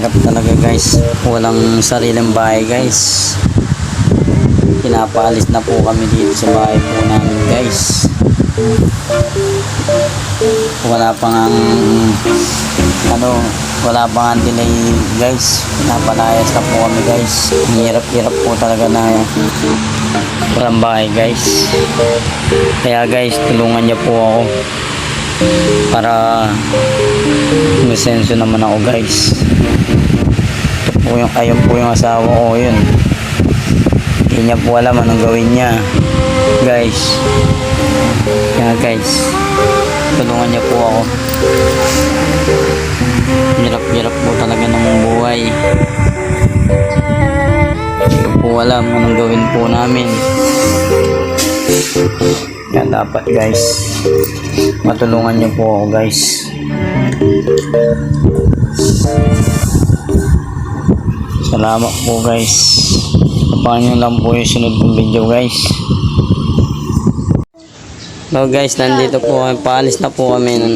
hirap talaga guys, walang sariling bahay guys. Pinapaalis na po kami dito sa bahay po namin guys. Wala pang wala pang delay guys, pinapalayas na po kami guys. Hirap po talaga na walang bahay guys. Kaya guys, tulungan niyo po ako para umisenso naman ako guys. Ayun po yung asawa ko, yun. Hindi niya po alam anong gawin niya guys. Kaya guys, tulungan niyo po ako. Hirap po talaga ng buhay. Hindi ko po alam anong gawin po namin. Kaya dapat guys, matulungan niyo po ako guys. Salamat po guys. Abangan nyo lang po yung sunod kong video guys. So guys, nandito po kami. Paalis na po kami.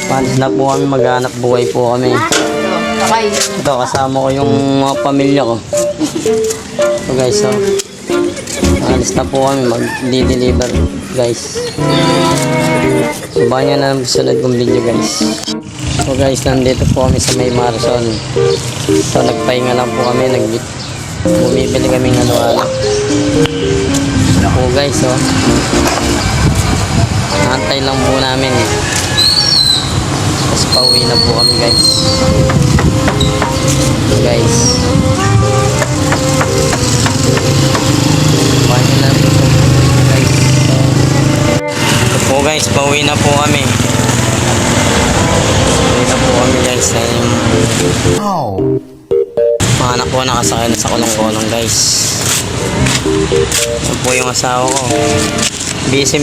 Paalis na po kami. Maghanap buhay po kami. Ito, kasama ko yung mga pamilya ko. So guys, so paalis na po kami. Mag-deliver guys. Abangan nyo na lang sunod kong video guys. So guys, nandito po kami sa May Marson. So nagpahinga lang po kami. Bumibili kaming ano-ano. Po guys, oh. Naantay lang po namin. Tapos pauwi na po kami guys. Guys. Pauwi na po guys. Ito po guys, pauwi na po kami. Pauwi na po kami guys. Mga anak ko nakasakay na sa kulong-kulong guys. Ito po yung asawa ko. Busy.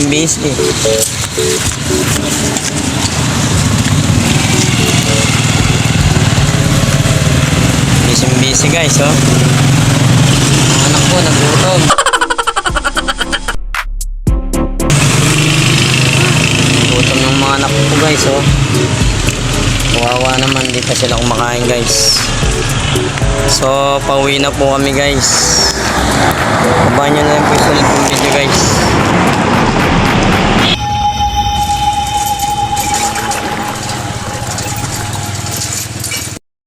Busy guys, oh. Mga anak ko nagutom. Gutom ng mga anak ko guys, oh. Kawawa naman, di pa sila kumakain guys. So, pauwi na po kami guys. Abangan nyo na lang po yung sunod kong video guys.